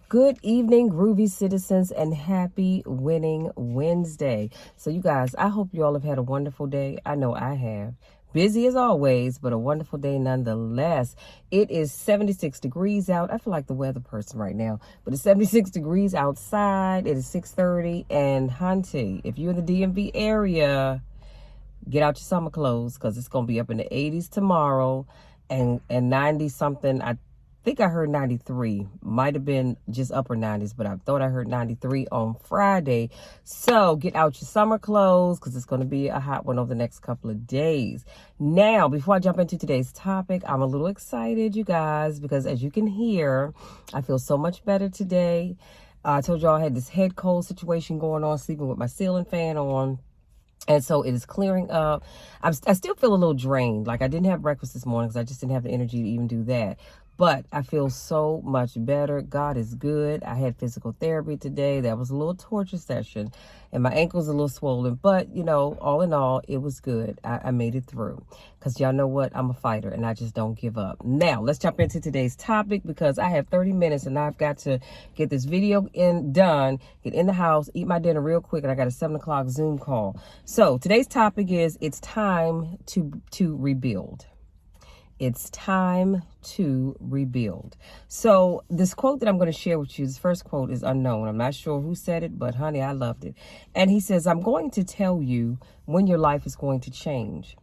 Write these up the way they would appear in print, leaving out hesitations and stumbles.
Good evening, groovy citizens, and happy winning Wednesday. So you guys, I hope you all have had a wonderful day. I know I have. Busy as always, but a wonderful day nonetheless. It is 76 degrees out. I feel like the weather person right now, but it's 76 degrees outside. It is 6:30, and hunty, if you're in the DMV area, get out your summer clothes because it's going to be up in the 80s tomorrow and 90 something. I think I heard 93. Might have been just upper 90s, but I thought I heard 93 on Friday. So get out your summer clothes because it's going to be a hot one over the next couple of days. Now, before I jump into today's topic, I'm a little excited, you guys, because as you can hear, I feel so much better today. I told y'all I had this head cold situation going on, sleeping with my ceiling fan on. And so it is clearing up. I still feel a little drained. Like I didn't have breakfast this morning because I just didn't have the energy to even do that. But I feel so much better. God is good. I had physical therapy today. That was a little torture session. And my ankle's a little swollen. But, you know, all in all, it was good. I made it through. Because y'all know what? I'm a fighter and I just don't give up. Now, let's jump into today's topic because I have 30 minutes and I've got to get this video done, get in the house, eat my dinner real quick, and I got a 7 o'clock Zoom call. So today's topic is it's time to rebuild. It's time to rebuild. So this quote that I'm going to share with you, this first quote is unknown. I'm not sure who said it, but honey, I loved it. And he says, I'm going to tell you when your life is going to change.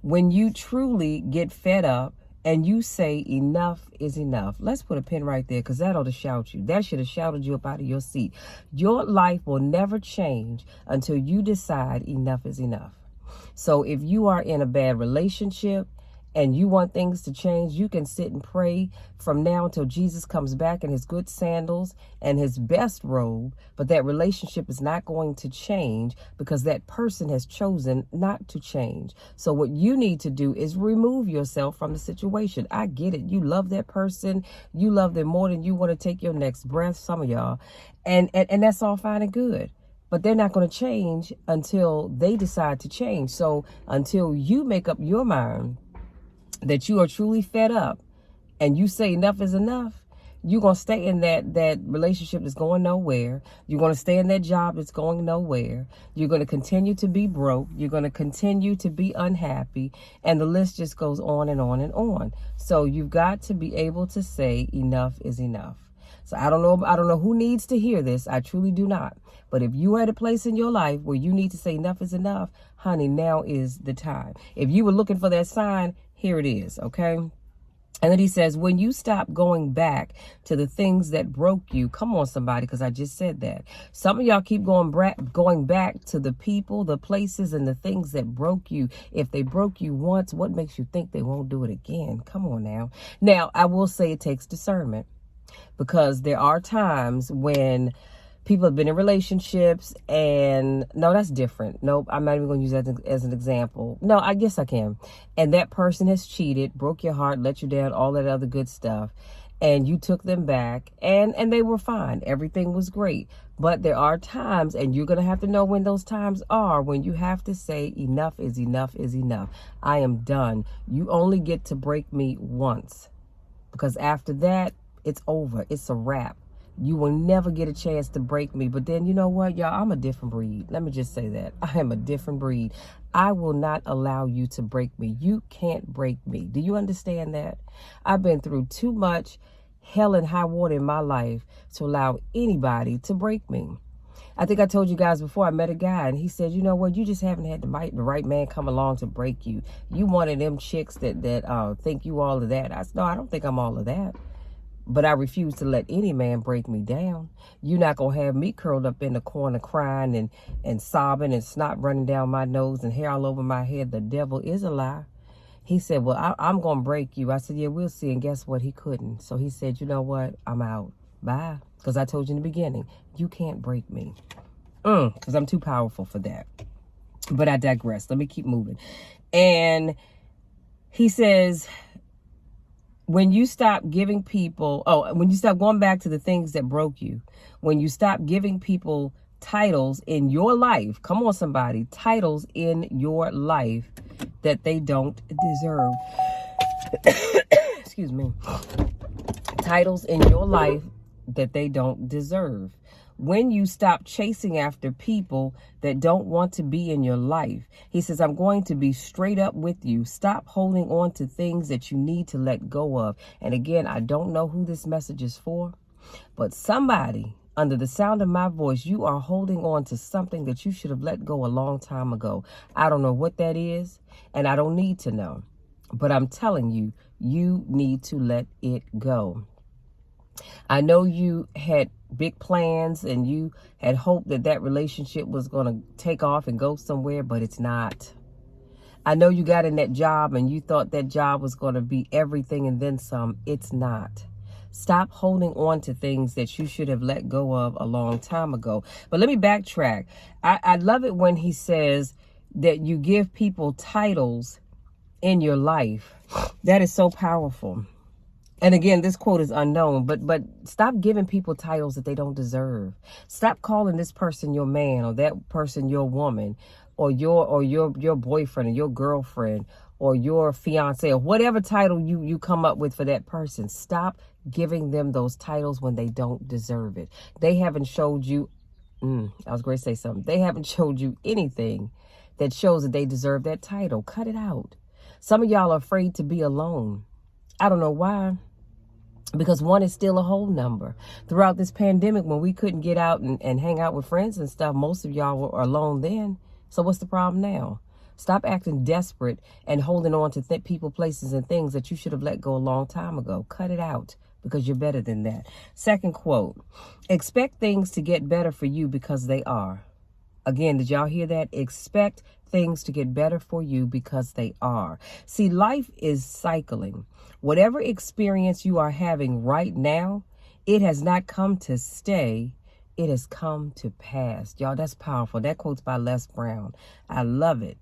When you truly get fed up and you say enough is enough. Let's put a pin right there because that ought to shout you. That should have shouted you up out of your seat. Your life will never change until you decide enough is enough. So if you are in a bad relationship, and you want things to change, you can sit and pray from now until Jesus comes back in his good sandals and his best robe. But that relationship is not going to change because that person has chosen not to change. So what you need to do is remove yourself from the situation. I get it. You love that person. You love them more than you want to take your next breath, some of y'all. And that's all fine and good. But they're not going to change until they decide to change. So until you make up your mind that you are truly fed up and you say enough is enough, you're going to stay in that relationship that's going nowhere. You're going to stay in that job that's going nowhere. You're going to continue to be broke. You're going to continue to be unhappy. And the list just goes on and on and on. So you've got to be able to say enough is enough. So I don't know who needs to hear this. I truly do not. But if you are at a place in your life where you need to say enough is enough, honey, now is the time. If you were looking for that sign, here it is, okay? And then he says, when you stop going back to the things that broke you, come on, somebody, because I just said that. Some of y'all keep going back to the people, the places, and the things that broke you. If they broke you once, what makes you think they won't do it again? Come on now. Now, I will say it takes discernment because there are times when people have been in relationships and no, that's different. Nope, I'm not even going to use that as an example. No, I guess I can. And that person has cheated, broke your heart, let you down, all that other good stuff. And you took them back and they were fine. Everything was great. But there are times, and you're going to have to know when those times are, when you have to say enough is enough is enough. I am done. You only get to break me once because after that, it's over. It's a wrap. You will never get a chance to break me. But then you know what, y'all? I'm a different breed. Let me just say that. I am a different breed. I will not allow you to break me. You can't break me. Do you understand that? I've been through too much hell and high water in my life to allow anybody to break me. I think I told you guys before, I met a guy and he said, you know what, you just haven't had the right man come along to break you. You one of them chicks that think you all of that. I said, no, I don't think I'm all of that. But I refuse to let any man break me down. You're not going to have me curled up in the corner crying and sobbing and snot running down my nose and hair all over my head. The devil is a lie. He said, well, I'm going to break you. I said, yeah, we'll see. And guess what? He couldn't. So he said, you know what? I'm out. Bye. Because I told you in the beginning, you can't break me. Because I'm too powerful for that. But I digress. Let me keep moving. And he says, when you stop giving people, when you stop going back to the things that broke you, when you stop giving people titles in your life, come on somebody, titles in your life that they don't deserve. Excuse me. Titles in your life that they don't deserve. When you stop chasing after people that don't want to be in your life, he says, I'm going to be straight up with you. Stop holding on to things that you need to let go of. And again, I don't know who this message is for, but somebody under the sound of my voice, you are holding on to something that you should have let go a long time ago. I don't know what that is, and I don't need to know. But I'm telling you, you need to let it go. I know you had big plans and you had hoped that that relationship was going to take off and go somewhere, but it's not. I know you got in that job and you thought that job was going to be everything and then some. It's not. Stop holding on to things that you should have let go of a long time ago. But let me backtrack. I love it when he says that you give people titles in your life. That is so powerful. And again, this quote is unknown, but stop giving people titles that they don't deserve. Stop calling this person your man or that person your woman or your boyfriend or your girlfriend or your fiance or whatever title you come up with for that person. Stop giving them those titles when they don't deserve it. They haven't showed you, I was going to say something. They haven't showed you anything that shows that they deserve that title. Cut it out. Some of y'all are afraid to be alone. I don't know why. Because one is still a whole number. Throughout this pandemic, when we couldn't get out and hang out with friends and stuff, most of y'all were alone then. So what's the problem now? Stop acting desperate and holding on to people, places, and things that you should have let go a long time ago. Cut it out because you're better than that. Second quote, expect things to get better for you because they are. Again, did y'all hear that? Expect things to get better for you because they are. See, life is cycling. Whatever experience you are having right now, it has not come to stay. It has come to pass. Y'all, that's powerful. That quote's by Les Brown. I love it.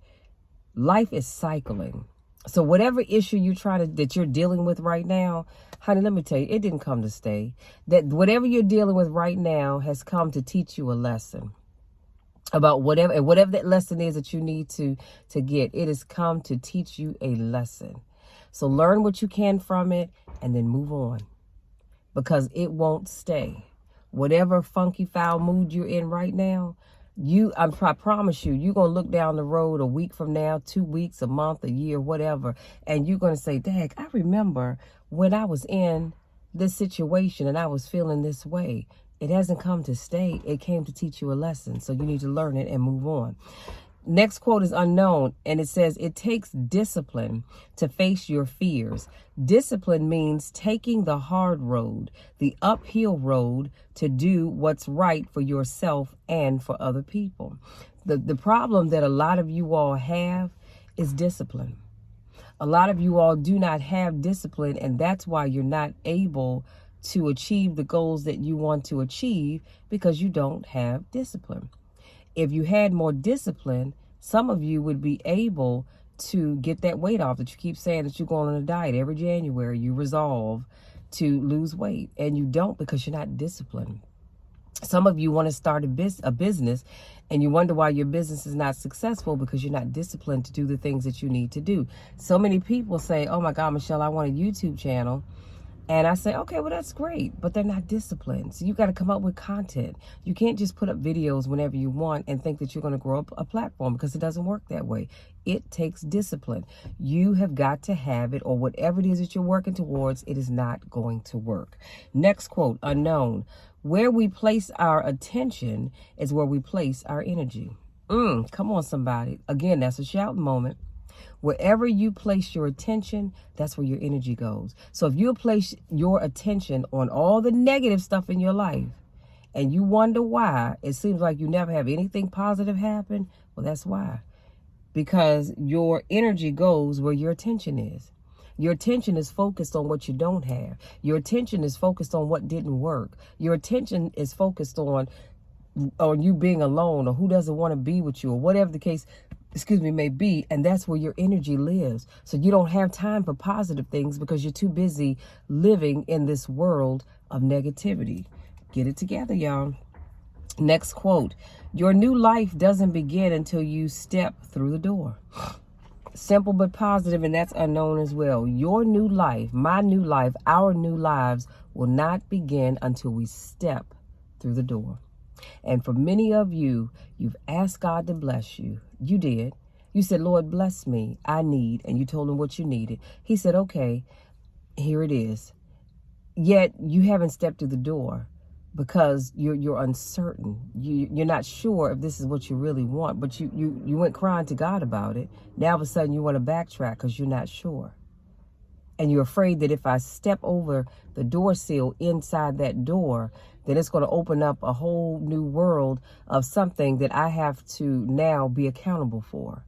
Life is cycling. So whatever issue that you're dealing with right now, honey, let me tell you, it didn't come to stay. That whatever you're dealing with right now has come to teach you a lesson. About whatever that lesson is that you need to get, it has come to teach you a lesson. So learn what you can from it and then move on, because it won't stay. Whatever funky foul mood you're in right now, I promise you, you're going to look down the road a week from now, 2 weeks, a month, a year, whatever, and you're going to say, Dag, I remember when I was in this situation and I was feeling this way. It hasn't come to stay. It came to teach you a lesson. So you need to learn it and move on. Next quote is unknown, and it says, it takes discipline to face your fears. Discipline means taking the hard road, the uphill road, to do what's right for yourself and for other people. The problem that a lot of you all have is discipline. A lot of you all do not have discipline, and that's why you're not able to achieve the goals that you want to achieve, because you don't have discipline. If you had more discipline, some of you would be able to get that weight off that you keep saying that you're going on a diet. Every January you resolve to lose weight and you don't, because you're not disciplined. Some of you want to start a business and you wonder why your business is not successful, because you're not disciplined to do the things that you need to do. So many people say, oh my God, Michelle, I want a YouTube channel. And I say, okay, well, that's great, but they're not disciplined. So you got to come up with content. You can't just put up videos whenever you want and think that you're going to grow up a platform, because it doesn't work that way. It takes discipline. You have got to have it, or whatever it is that you're working towards, it is not going to work. Next quote, unknown. Where we place our attention is where we place our energy. Come on, somebody. Again, that's a shout moment. Wherever you place your attention, that's where your energy goes. So if you place your attention on all the negative stuff in your life and you wonder why it seems like you never have anything positive happen, well, that's why. Because your energy goes where your attention is. Your attention is focused on what you don't have. Your attention is focused on what didn't work. Your attention is focused on you being alone, or who doesn't want to be with you, or whatever the case may be, and that's where your energy lives. So you don't have time for positive things because you're too busy living in this world of negativity. Get it together, y'all. Next quote. Your new life doesn't begin until you step through the door. Simple but positive, and that's unknown as well. Your new life, my new life, our new lives will not begin until we step through the door. And for many of you, you've asked God to bless you. You did. You said, Lord, bless me. I need. And you told him what you needed. He said, okay, here it is. Yet you haven't stepped through the door because you're uncertain. You're not sure if this is what you really want, but you went crying to God about it. Now all of a sudden you want to backtrack because you're not sure. And you're afraid that if I step over the door sill inside that door, then it's going to open up a whole new world of something that I have to now be accountable for.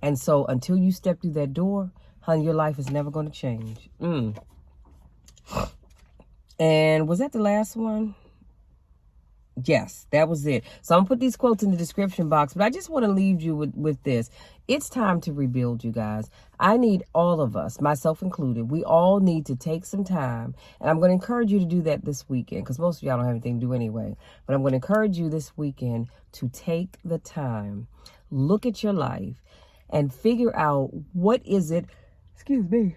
And so until you step through that door, honey, your life is never going to change. And was that the last one? Yes, that was it. So I'm going to put these quotes in the description box, but I just want to leave you with this. It's time to rebuild, you guys. I need all of us, myself included. We all need to take some time. And I'm going to encourage you to do that this weekend because most of y'all don't have anything to do anyway. But I'm going to encourage you this weekend to take the time, look at your life, and figure out what is it, excuse me,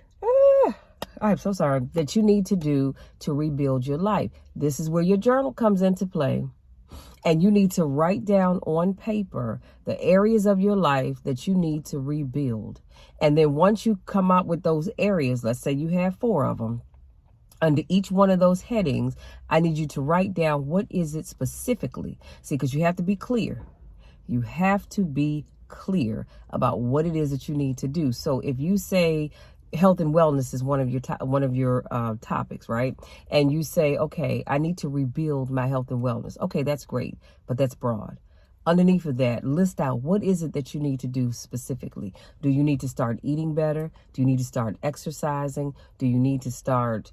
I'm so sorry, that you need to do to rebuild your life. This is where your journal comes into play. And you need to write down on paper the areas of your life that you need to rebuild. And then once you come out with those areas, let's say you have 4 of them, under each one of those headings, I need you to write down what is it specifically. See, because you have to be clear. You have to be clear about what it is that you need to do. So if you say health and wellness is one of your topics, right? And you say, okay, I need to rebuild my health and wellness. Okay, that's great, but that's broad. Underneath of that, list out what is it that you need to do specifically. Do you need to start eating better? Do you need to start exercising? Do you need to start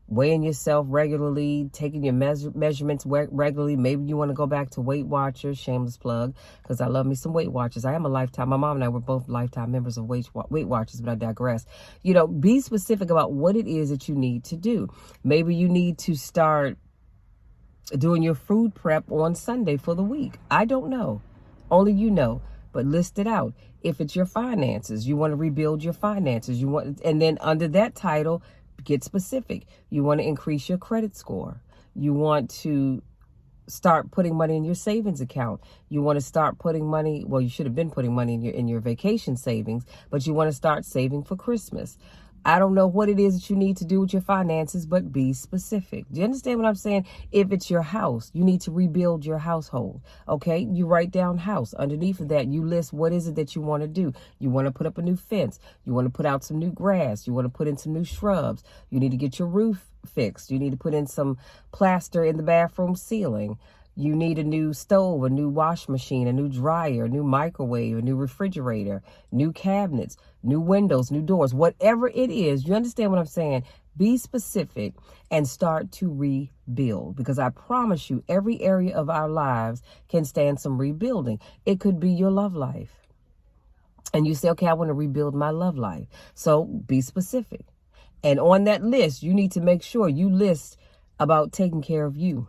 weighing yourself regularly, taking your measurements regularly? Maybe you want to go back to Weight Watchers, shameless plug, because I love me some Weight Watchers. I am a lifetime, my mom and I were both lifetime members of Weight Watchers, but I digress. You know, be specific about what it is that you need to do. Maybe you need to start doing your food prep on Sunday for the week. I don't know. Only you know. But list it out. If it's your finances, you want to rebuild your finances. And then under that title, get specific. You want to increase your credit score. You want to start putting money in your savings account. You want to start putting money, well, you should have been putting money in your vacation savings, but you want to start saving for Christmas. I don't know what it is that you need to do with your finances, but be specific. Do you understand what I'm saying? If it's your house, you need to rebuild your household. Okay, you write down house. Underneath of that, you list what is it that you want to do. You want to put up a new fence. You want to put out some new grass. You want to put in some new shrubs. You need to get your roof fixed. You need to put in some plaster in the bathroom ceiling. You need a new stove, a new wash machine, a new dryer, a new microwave, a new refrigerator, new cabinets, new windows, new doors, whatever it is. You understand what I'm saying? Be specific and start to rebuild, because I promise you every area of our lives can stand some rebuilding. It could be your love life. And you say, okay, I want to rebuild my love life. So be specific. And on that list, you need to make sure you list about taking care of you.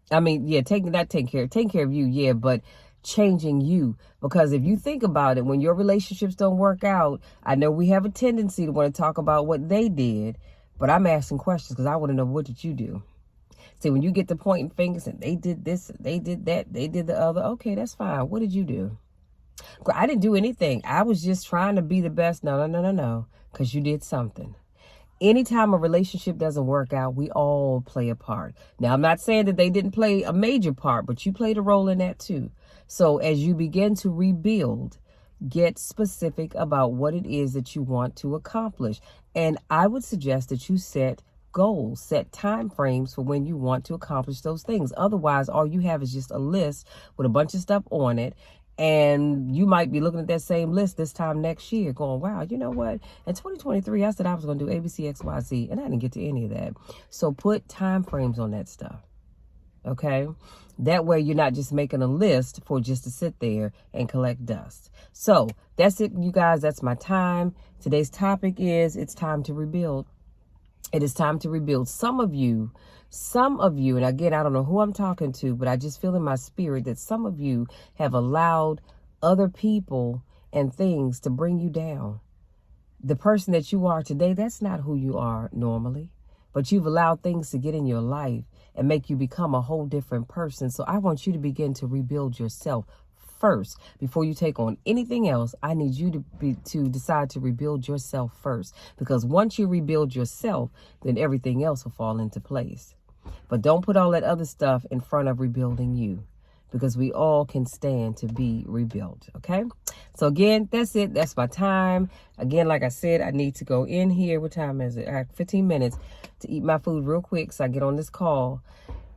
I mean, yeah, taking care of you, yeah, but changing you. Because if you think about it, when your relationships don't work out, I know we have a tendency to want to talk about what they did, but I'm asking questions because I want to know, what did you do? See, when you get to pointing fingers and they did this, they did that, they did the other, okay, that's fine. What did you do? I didn't do anything. I was just trying to be the best. No, because you did something. Anytime a relationship doesn't work out, we all play a part. Now, I'm not saying that they didn't play a major part, but you played a role in that too. So as you begin to rebuild, get specific about what it is that you want to accomplish. And I would suggest that you set goals, set time frames for when you want to accomplish those things. Otherwise, all you have is just a list with a bunch of stuff on it. And you might be looking at that same list this time next year going, wow, you know what? In 2023, I said I was going to do ABC, XYZ, and I didn't get to any of that. So put time frames on that stuff. Okay? That way you're not just making a list for just to sit there and collect dust. So that's it, you guys. That's my time. Today's topic is it's time to rebuild. It is time to rebuild. Some of you, and again, I don't know who I'm talking to, but I just feel in my spirit that some of you have allowed other people and things to bring you down. The person that you are today, that's not who you are normally. But you've allowed things to get in your life and make you become a whole different person. So I want you to begin to rebuild yourself first before you take on anything else. I need you to decide to rebuild yourself first, because once you rebuild yourself, then everything else will fall into place. But don't put all that other stuff in front of rebuilding you, because we all can stand to be rebuilt. Okay. So again, that's it. That's my time. Again, like I said, I need to go in here. What time is it? I have 15 minutes to eat my food real quick, so I get on this call.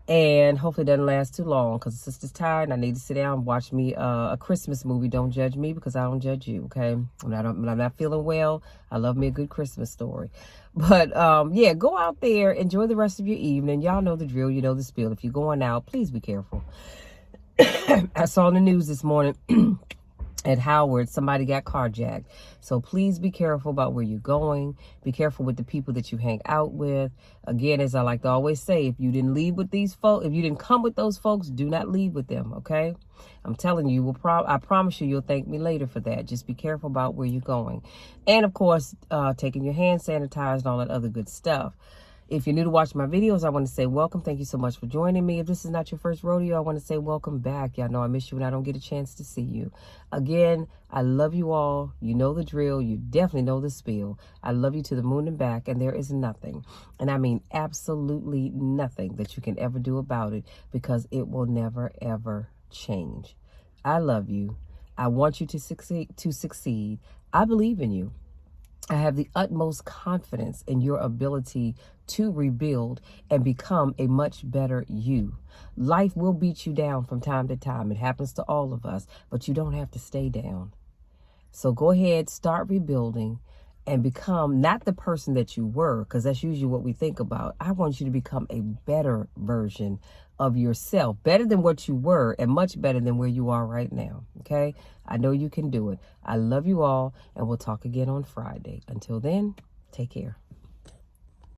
And hopefully it doesn't last too long, because the sister's tired and I need to sit down and watch me a Christmas movie. Don't judge me, because I don't judge you, okay? When I'm not feeling well, I love me a good Christmas story. But, yeah, go out there. Enjoy the rest of your evening. Y'all know the drill. You know the spiel. If you're going out, please be careful. I saw in the news this morning at Howard, somebody got carjacked. So please be careful about where you're going. Be careful with the people that you hang out with. Again, as I like to always say, if you didn't leave with these folks, if you didn't come with those folks, do not leave with them, okay? I'm telling you, I promise you'll thank me later for that. Just be careful about where you're going. And, of course, taking your hand sanitizer and all that other good stuff. If you're new to watch my videos, I want to say welcome. Thank you so much for joining me. If this is not your first rodeo, I want to say welcome back. Y'all know I miss you when I don't get a chance to see you. Again, I love you all. You know the drill. You definitely know the spiel. I love you to the moon and back, and there is nothing, and I mean absolutely nothing, that you can ever do about it, because it will never, ever change. I love you. I want you to succeed. I believe in you. I have the utmost confidence in your ability to rebuild and become a much better you. Life will beat you down from time to time. It happens to all of us, but you don't have to stay down. So go ahead, start rebuilding, and become not the person that you were, because that's usually what we think about. I want you to become a better version of yourself, better than what you were and much better than where you are right now. Okay? I know you can do it. I love you all, and we'll talk again on Friday. Until then, take care.